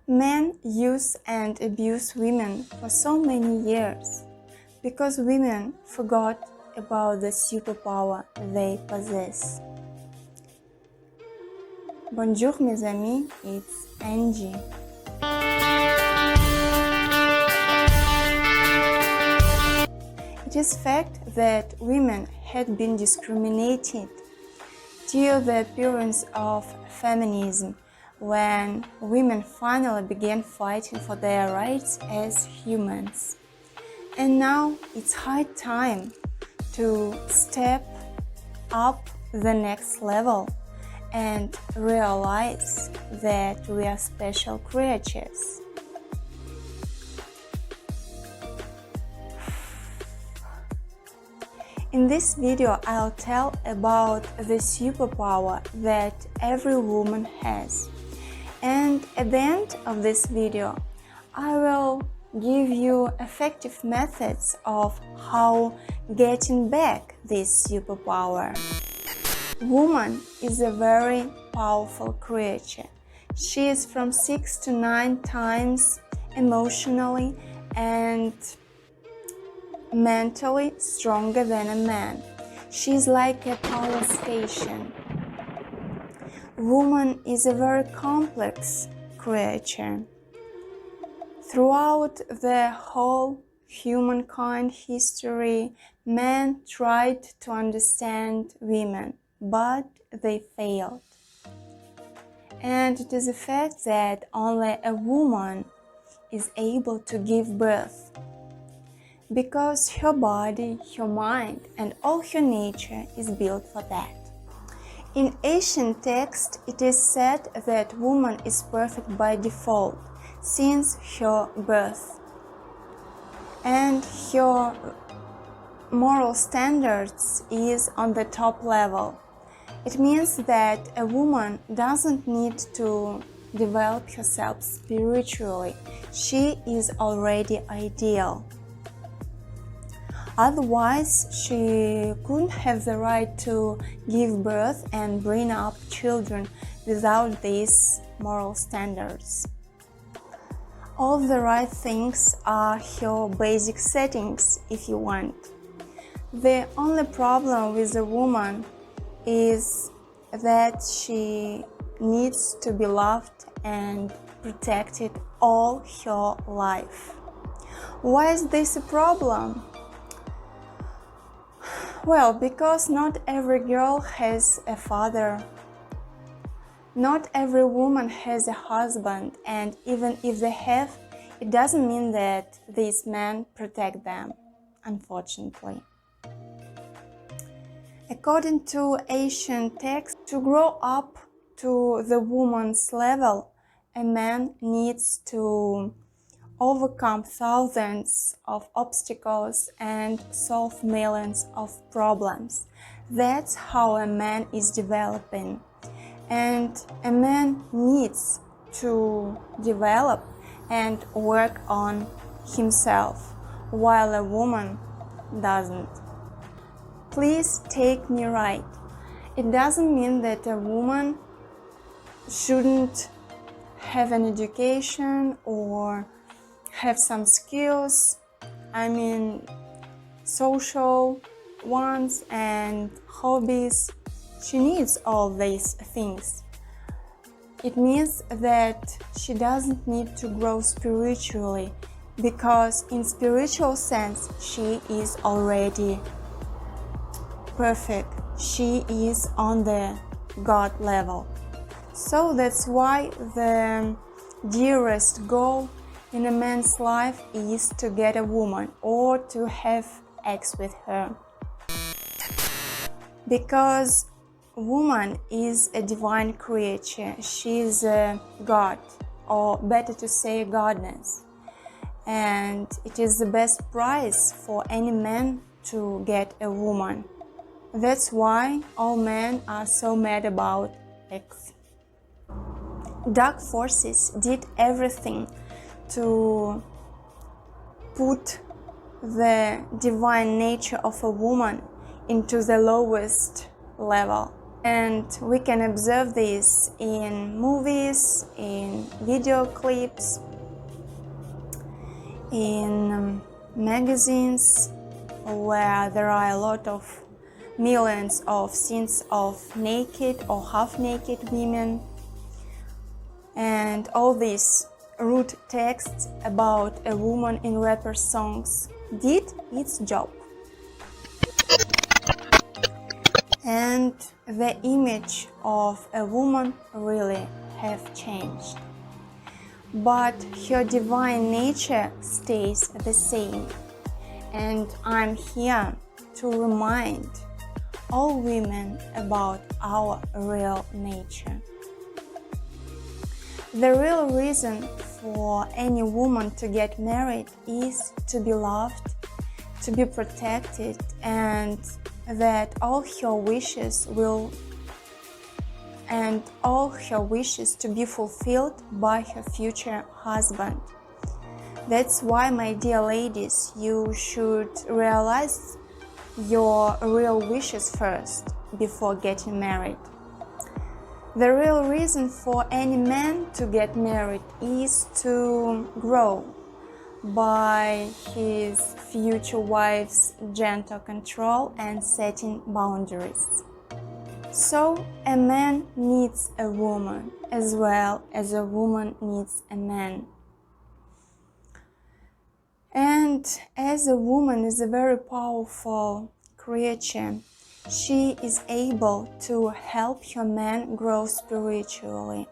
Men use and abuse women for so many years because women forgot about the superpower they possess. Bonjour mes amis, it's Angie. It is fact that women had been discriminated till the appearance of feminism, when women finally began fighting for their rights as humans. And now it's high time to step up the next level and realize that we are special creatures. In this video, I'll tell about the superpower that every woman has. And at the end of this video, I will give you effective methods of how getting back this superpower. Woman is a very powerful creature. She is from 6 to 9 times emotionally and mentally stronger than a man. She is like a power station. Woman is a very complex creature. Throughout the whole humankind history, men tried to understand women, but they failed. And it is a fact that only a woman is able to give birth, because her body, her mind, and all her nature is built for that. In ancient texts, it is said that woman is perfect by default since her birth, and her moral standards is on the top level. It means that a woman doesn't need to develop herself spiritually. She is already ideal. Otherwise, she couldn't have the right to give birth and bring up children without these moral standards. All the right things are her basic settings, if you want. The only problem with a woman is that she needs to be loved and protected all her life. Why is this a problem? Well, because not every girl has a father. Not every woman has a husband, and even if they have, it doesn't mean that these men protect them, unfortunately. According to ancient texts, to grow up to the woman's level, a man needs to overcome thousands of obstacles and solve millions of problems. That's how a man is developing. And a man needs to develop and work on himself, while a woman doesn't. Please take me right. It doesn't mean that a woman shouldn't have an education or have some skills, social ones and hobbies. She needs all these things. It means that she doesn't need to grow spiritually, because in spiritual sense she is already perfect. She is on the God level. So that's why the dearest goal in a man's life is to get a woman or to have sex with her. Because woman is a divine creature. She is a god, or better to say a goddess. And it is the best prize for any man to get a woman. That's why all men are so mad about sex. Dark forces did everything to put the divine nature of a woman into the lowest level. And we can observe this in movies, in video clips, in magazines, where there are a lot of millions of scenes of naked or half-naked women, and all these rude texts about a woman in rapper songs did its job. And the image of a woman really have changed. But her divine nature stays the same. And I'm here to remind all women about our real nature. The real reason for any woman to get married is to be loved, to be protected, and that all her wishes to be fulfilled by her future husband. That's why, my dear ladies, you should realize your real wishes first before getting married. The real reason for any man to get married is to grow by his future wife's gentle control and setting boundaries. So a man needs a woman as well as a woman needs a man. And as a woman is a very powerful creature, she is able to help her man grow spiritually,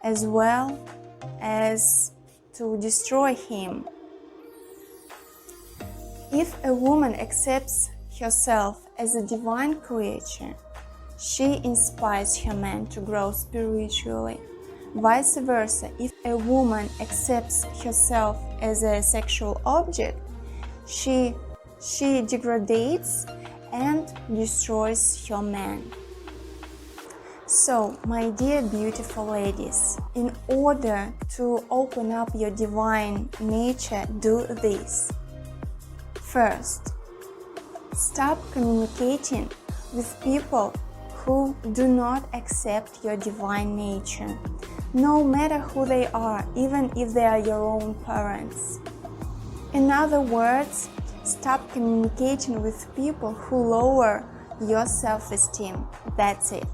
as well as to destroy him. If a woman accepts herself as a divine creature, she inspires her man to grow spiritually. Vice versa, if a woman accepts herself as a sexual object, she degrades and destroys her man. So, my dear beautiful ladies, in order to open up your divine nature, do this. First, stop communicating with people who do not accept your divine nature, no matter who they are, even if they are your own parents. In other words, stop communicating with people who lower your self-esteem. That's it.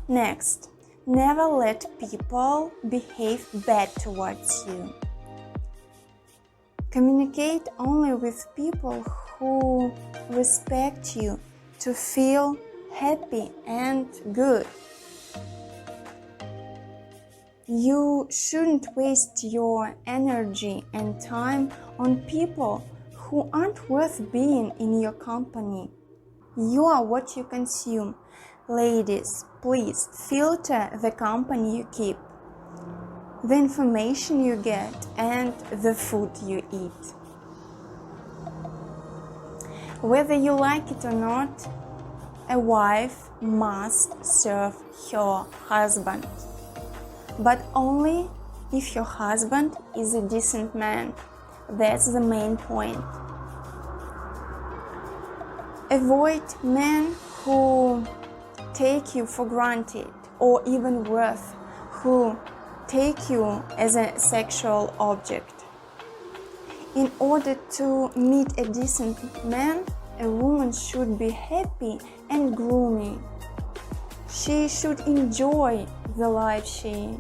Next, never let people behave bad towards you. Communicate only with people who respect you to feel happy and good. You shouldn't waste your energy and time on people who aren't worth being in your company. You are what you consume. Ladies, please filter the company you keep, the information you get, and the food you eat. Whether you like it or not, a wife must serve her husband, but only if your husband is a decent man. That's the main point. Avoid men who take you for granted, or even worse, who take you as a sexual object. In order to meet a decent man, a woman should be happy and gloomy. She should enjoy the life she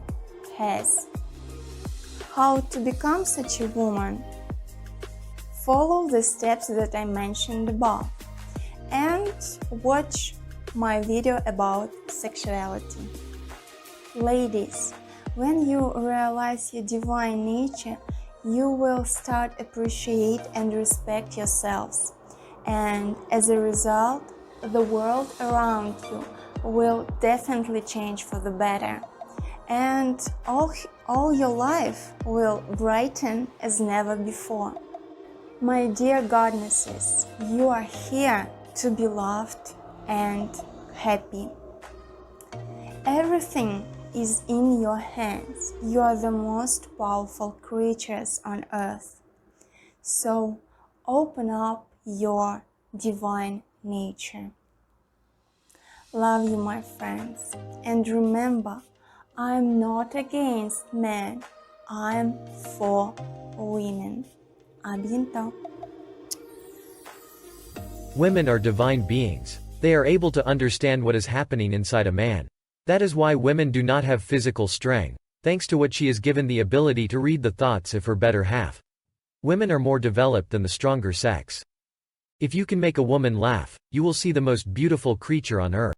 has. How to become such a woman? Follow the steps that I mentioned above and watch my video about sexuality. Ladies, when you realize your divine nature, you will start appreciate and respect yourselves. And as a result, the world around you will definitely change for the better. And all your life will brighten as never before. My dear goddesses, you are here to be loved and happy. Everything is in your hands. You are the most powerful creatures on earth. So open up your divine nature. Love you, my friends. And remember, I'm not against men. I'm for women. À bientôt. Women are divine beings. They are able to understand what is happening inside a man. That is why women do not have physical strength, thanks to what she is given the ability to read the thoughts of her better half. Women are more developed than the stronger sex. If you can make a woman laugh, you will see the most beautiful creature on earth.